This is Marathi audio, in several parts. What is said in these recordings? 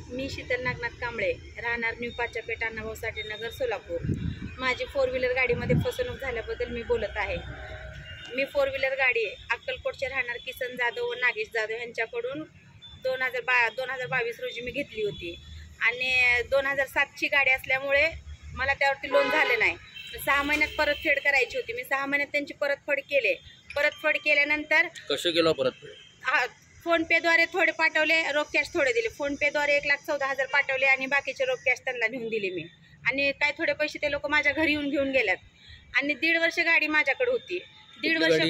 मी शीतल नागनाथ कांबळे, राहणार न्यू पाचापेठ अण्णाभाऊ साठे नगर सोलापूर। माझी 4 व्हीलर गाडीमध्ये फसवणूक झाल्याबद्दल मी बोलत आहे। मी 4 व्हीलर गाडी अक्कलकोटचे राहणार किसन जाधव व नागेश जाधव यांच्याकडून 2022 रोजी मी घेतली होती आणि 2007ची गाडी असल्यामुळे मला त्यावरती लोन झाले नाही। 6 महिन्यात परतफेड करायची होती। मी 6 महिन्यात त्यांची परतफेड केल्यानंतर कसे केलं परतफेड? फोन पे द्वारे थोडे पाठवले, रोख कॅश थोडे दिले। फोन पे द्वारे 1,14,000 पाठवले आणि बाकीचे रोख कॅश त्यांना नेऊन दिले मी। आणि काय थोडे पैसे ते लोक माझ्या घरी येऊन घेऊन गेल्यात। आणि 1.5 वर्ष गाडी माझ्याकडे होती। 1.5 वर्ष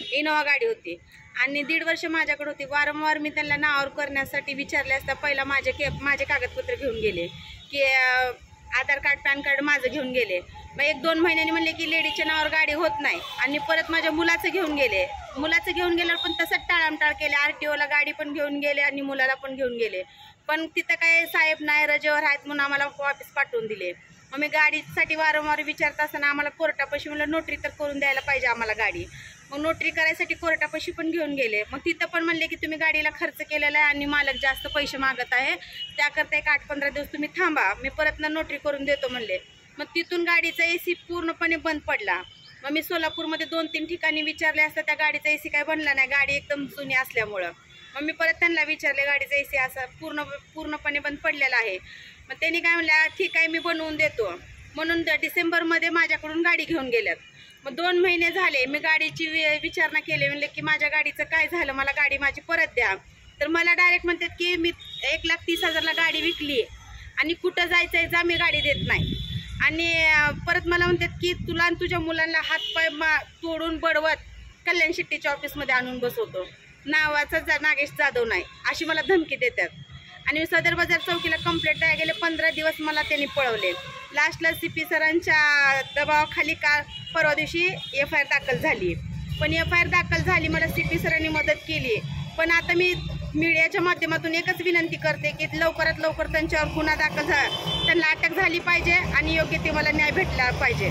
इनोवा गाडी होती आणि 1.5 वर्ष माझ्याकडे होती। वारंवार मी त्यांना नावावर करण्यासाठी विचारले असता पहिला माझे कागदपत्र घेऊन गेले की आधार कार्ड पॅन कार्ड माझं घेऊन गेले। मग 1-2 महिन्यांनी म्हणले की लेडीजच्या नावावर गाडी होत नाही आणि परत माझ्या मुलाचं घेऊन गेले। मुलाचं घेऊन गेल्यावर पण तसंच टाळामटाळ केले। RTOला गाडी पण घेऊन गेले आणि मुलाला पण घेऊन गेले, पण तिथं काय साहेब नाही रजेवर आहेत म्हणून आम्हाला वापस पाठवून दिले। मग मी गाडीसाठी वारंवार विचारत असताना आम्हाला कोर्टापाशी म्हणलं नोटरी तर करून द्यायला पाहिजे आम्हाला गाडी। मग नोटरी करायसाठी कोर्टापाशी पण घेऊन गेले। मग तिथं पण म्हणले की तुम्ही गाडीला खर्च केलेला आहे आणि मालक जास्त पैसे मागत आहे, त्याकरता एक 8-15 दिवस तुम्ही थांबा, मी परत नोटरी करून देतो म्हणले। मग तिथून गाडीचा AC पूर्णपणे बंद पडला। मग मी सोलापूरमध्ये 2-3 ठिकाणी विचारले असता त्या गाडीचा AC काय बनला नाही, गाडी एकदम जुनी असल्यामुळं। मग मी परत त्यांना विचारले गाडीचा AC असा पूर्णपणे बंद पडलेला आहे। मग त्यांनी काय म्हणल्या ठीक आहे मी बनवून देतो म्हणून डिसेंबरमध्ये माझ्याकडून गाडी घेऊन गेल्यात। मग 2 महिने झाले मी गाडीची विचारणा केली, म्हणले की माझ्या गाडीचं काय झालं, मला गाडी माझी परत द्या। तर मला डायरेक्ट म्हणतात की मी 1,30,000ला गाडी विकली आणि कुठं जायचं आहे जा, मी गाडी देत नाही। आणि परत मला म्हणतात की तुला आणि तुझ्या मुलांना हातपाय तोडून बडवत कल्याण शेट्टीच्या ऑफिसमध्ये आणून बसवतो, नावाचा नागेश जाधव नाही, अशी मला धमकी देतात। आणि सदर बाजार चौकीला कंप्लेंट द्यायला गेले, 15 दिवस मला त्यांनी पळवले। लास्टला CP सरांच्या दबावाखाली परवा दिवशी FIR दाखल झाली, पण FIR दाखल झाली मला CP सरांनी मदत केली। पण आता मी मीडियाच्या माध्यमातून एकच विनंती करते की लवकरात लवकर त्यांच्यावर गुन्हा दाखल त्यांना अटक झाली पाहिजे आणि योग्य ते मला न्याय भेटला पाहिजे।